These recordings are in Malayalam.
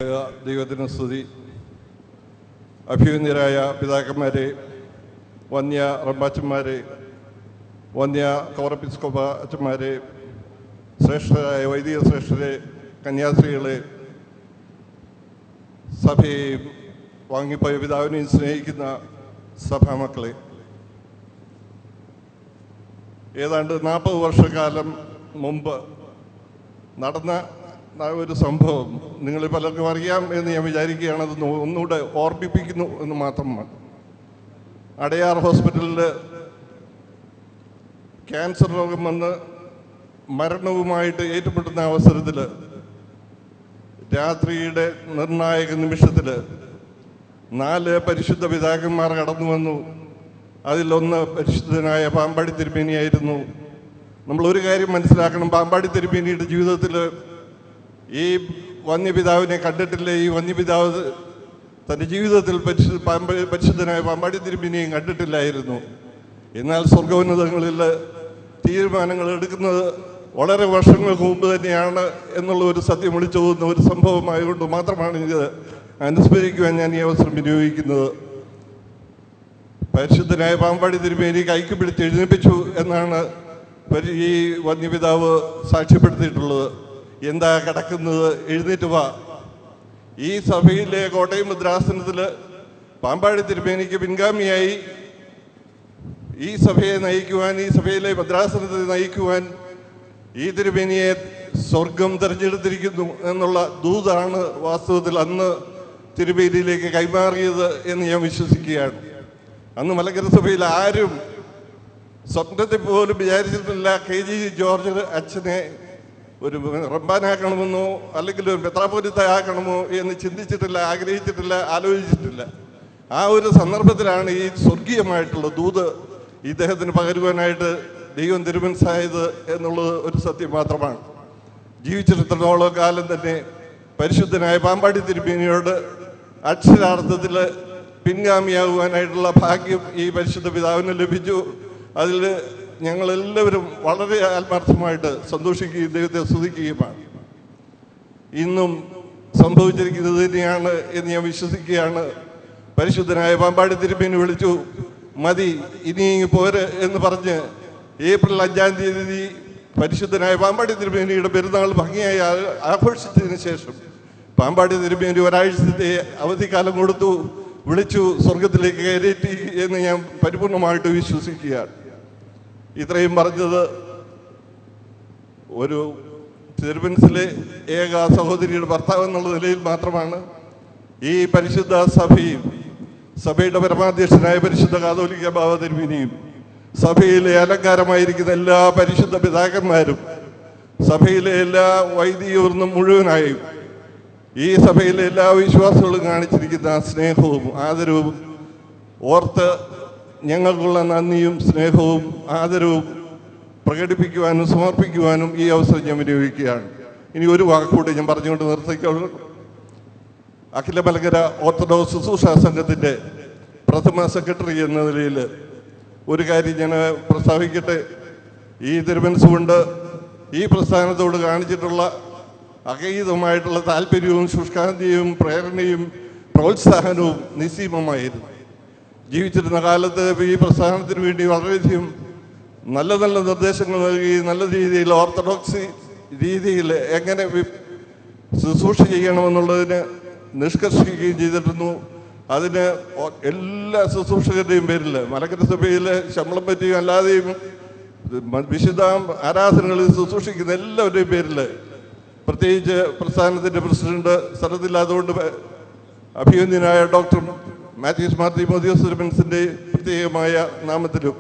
ദൈവത്തിന് സ്തുതി. അഭിനന്ദരായ പിതാക്കന്മാരെ, വന്യ റമ്പാച്ചന്മാരെ, വന്യ കൗറപ്പിസ്കോപ്പ അച്ഛന്മാരെ, ശ്രേഷ്ഠരായ വൈദിക ശ്രേഷ്ഠരെ, കന്യാസ്ത്രീകളെ, സഭയെയും വാങ്ങിപ്പോയ പിതാവിനെയും സ്നേഹിക്കുന്ന സഭാമക്കളെ, ഏതാണ്ട് 40 വർഷക്കാലം മുമ്പ് നടന്ന ഒരു സംഭവം നിങ്ങൾ പലർക്കും അറിയാം എന്ന് ഞാൻ വിചാരിക്കുകയാണ്. അത് ഒന്നുകൂടെ ഓർമ്മിപ്പിക്കുന്നു എന്ന് മാത്രമാണ്. അടയാർ ഹോസ്പിറ്റലിൽ ക്യാൻസർ രോഗം വന്ന് മരണവുമായിട്ട് ഏറ്റുമുട്ടുന്ന അവസരത്തിൽ രാത്രിയുടെ നിർണായക നിമിഷത്തിൽ 4 പരിശുദ്ധ പിതാക്കന്മാർ കടന്നു വന്നു. അതിലൊന്ന് പരിശുദ്ധനായ പാമ്പാടി തിരുമേനിയായിരുന്നു. നമ്മളൊരു കാര്യം മനസ്സിലാക്കണം, പാമ്പാടി തിരുമേനിയുടെ ജീവിതത്തിൽ ഈ വന്യപിതാവിനെ കണ്ടിട്ടില്ല. ഈ വന്യപിതാവ് തൻ്റെ ജീവിതത്തിൽ പരിശുദ്ധനായ പാമ്പാടി തിരുമേനിയും കണ്ടിട്ടില്ലായിരുന്നു. എന്നാൽ സ്വർഗോന്നതങ്ങളിൽ തീരുമാനങ്ങൾ എടുക്കുന്നത് വളരെ വർഷങ്ങൾക്ക് മുമ്പ് തന്നെയാണ് എന്നുള്ള ഒരു സത്യം വിളിച്ചു പോകുന്ന ഒരു സംഭവമായതുകൊണ്ട് മാത്രമാണ് ഇത് അനുസ്മരിക്കുവാൻ ഞാൻ ഈ അവസരം വിനിയോഗിക്കുന്നത്. പരിശുദ്ധനായ പാമ്പാടി തിരുമേനി കൈക്ക് പിടിച്ച് എഴുന്നേൽപ്പിച്ചു എന്നാണ് ഈ വന്യപിതാവ് സാക്ഷ്യപ്പെടുത്തിയിട്ടുള്ളത്. എന്താ കിടക്കുന്നത്, എഴുന്നേറ്റ് വാ. ഈ സഭയിലെ കോട്ടയം ഭദ്രാസനത്തിൽ പാമ്പാടി തിരുമേനിക്ക് പിൻഗാമിയായി ഈ സഭയെ നയിക്കുവാൻ, ഈ സഭയിലെ ഭദ്രാസനത്തെ നയിക്കുവാൻ ഈ തിരുമേനിയെ സ്വർഗം തിരഞ്ഞെടുത്തിരിക്കുന്നു എന്നുള്ള ദൂതാണ് വാസ്തവത്തിൽ അന്ന് തിരുമേനിയിലേക്ക് കൈമാറിയത് എന്ന് ഞാൻ വിശ്വസിക്കുകയാണ്. അന്ന് മലങ്കര സഭയിൽ ആരും സ്വപ്നത്തിൽ പോലും വിചാരിച്ചിട്ടില്ല KG ജോർജ് അച്ഛനെ ഒരു റബ്ബാനാക്കണമെന്നോ അല്ലെങ്കിൽ ഒരു മെത്രാപ്പൊലീത്തയാക്കണമോ എന്ന് ചിന്തിച്ചിട്ടില്ല, ആഗ്രഹിച്ചിട്ടില്ല, ആലോചിച്ചിട്ടില്ല. ആ ഒരു സന്ദർഭത്തിലാണ് ഈ സ്വർഗീയമായിട്ടുള്ള ദൂത് ഇദ്ദേഹത്തിന് പകരുവാനായിട്ട് ദൈവം തിരുമനസ്സായത് എന്നുള്ളത് ഒരു സത്യം മാത്രമാണ്. ജീവിച്ചിടത്തോളം കാലം തന്നെ പരിശുദ്ധനായ പാമ്പാടി തിരുമേനിയോട് അക്ഷരാർത്ഥത്തിൽ പിൻഗാമിയാകുവാനായിട്ടുള്ള ഭാഗ്യം ഈ പരിശുദ്ധ പിതാവിന് ലഭിച്ചു. അതിൽ ഞങ്ങളെല്ലാവരും വളരെ ആത്മാർത്ഥമായിട്ട് സന്തോഷിക്കുകയും ദൈവത്തെ സ്തുതിക്കുകയുമാണ്. ഇന്നും സംഭവിച്ചിരിക്കുന്നത് തന്നെയാണ് എന്ന് ഞാൻ വിശ്വസിക്കുകയാണ്. പരിശുദ്ധനായ പാമ്പാടി തിരുമേനി വിളിച്ചു, മതി ഇനി പോര് എന്ന് പറഞ്ഞ് ഏപ്രിൽ 5-ാം തീയതി പരിശുദ്ധനായ പാമ്പാടി തിരുമേനിയുടെ പെരുന്നാൾ ഭംഗിയായി ആഘോഷിച്ചതിന് ശേഷം പാമ്പാടി തിരുമേനി ഒരാഴ്ചത്തെ അവധിക്കാലം കൊടുത്തു, വിളിച്ചു, സ്വർഗത്തിലേക്ക് കയറ്റി എന്ന് ഞാൻ പരിപൂർണമായിട്ട് വിശ്വസിക്കുകയാണ്. ഇത്രയും പറഞ്ഞത് ഒരു തിരുമനസിലെ ഏക സഹോദരിയുടെ ഭർത്താവ് എന്നുള്ള നിലയിൽ മാത്രമാണ്. ഈ പരിശുദ്ധ സഭയും സഭയുടെ പരമാധ്യക്ഷനായ പരിശുദ്ധ കാതോലിക്ക ബാവ തിരുമേനിയും സഭയിലെ അലങ്കാരമായിരിക്കുന്ന എല്ലാ പരിശുദ്ധ പിതാക്കന്മാരും സഭയിലെ എല്ലാ വൈദികർന്നും മുഴുവനായും ഈ സഭയിലെ എല്ലാ വിശ്വാസികളും കാണിച്ചിരിക്കുന്ന സ്നേഹവും ആദരവും ഓർത്ത് ഞങ്ങൾക്കുള്ള നന്ദിയും സ്നേഹവും ആദരവും പ്രകടിപ്പിക്കുവാനും സമർപ്പിക്കുവാനും ഈ അവസരം ഞാൻ വിനിയോഗിക്കുകയാണ്. ഇനി ഒരു വാക്കുകൂടി ഞാൻ പറഞ്ഞുകൊണ്ട് നിർത്തിക്കോളൂ. അഖില മലങ്കര ഓർത്തഡോക്സ് ശുശ്രൂഷ സംഘത്തിൻ്റെ പ്രഥമ സെക്രട്ടറി എന്ന നിലയിൽ ഒരു കാര്യം ഞാൻ പ്രസ്താവിക്കട്ടെ. ഈ തിരുമനസ് കൊണ്ട് ഈ പ്രസ്ഥാനത്തോട് കാണിച്ചിട്ടുള്ള അകീതമായിട്ടുള്ള താല്പര്യവും ശുഷ്കാന്തിയും പ്രേരണയും പ്രോത്സാഹനവും നിസ്സീമമായിരുന്നു. ജീവിച്ചിരുന്ന കാലത്ത് ഈ പ്രസ്ഥാനത്തിന് വേണ്ടി വളരെയധികം നല്ല നല്ല നിർദ്ദേശങ്ങൾ നൽകി നല്ല രീതിയിൽ ഓർത്തഡോക്സ് രീതിയിൽ എങ്ങനെ ശുശ്രൂഷ ചെയ്യണമെന്നുള്ളതിന് നിഷ്കർഷിക്കുകയും ചെയ്തിരുന്നു. അതിന് എല്ലാ ശുശ്രൂഷകരുടെയും പേരിൽ മലങ്കര സഭയിലെ ശമ്പളം പറ്റിയും അല്ലാതെയും വിശുദ്ധ ആരാധനകളിൽ ശുശ്രൂഷിക്കുന്ന എല്ലാവരുടെയും പേരിൽ, പ്രത്യേകിച്ച് പ്രസ്ഥാനത്തിൻ്റെ പ്രസിഡന്റ് സ്ഥലത്തില്ലാത്തതുകൊണ്ട് അഭിനന്ദനായ ഡോക്ടർ മാത്യൂസ് മാർ തീമോഥെയോസ് തിരുമനസിൻ്റെ പ്രത്യേകമായ നാമത്തിലും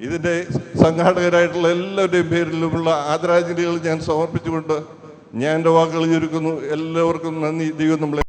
ഇതിൻ്റെ സംഘാടകരായിട്ടുള്ള എല്ലാവരുടെയും പേരിലുമുള്ള ആദരാഞ്ജലികൾ ഞാൻ സമർപ്പിച്ചുകൊണ്ട് ഞാൻ എൻ്റെ വാക്കുകൾ ചുരുക്കുന്നു. എല്ലാവർക്കും നന്ദി. ദൈവം നമ്മളെ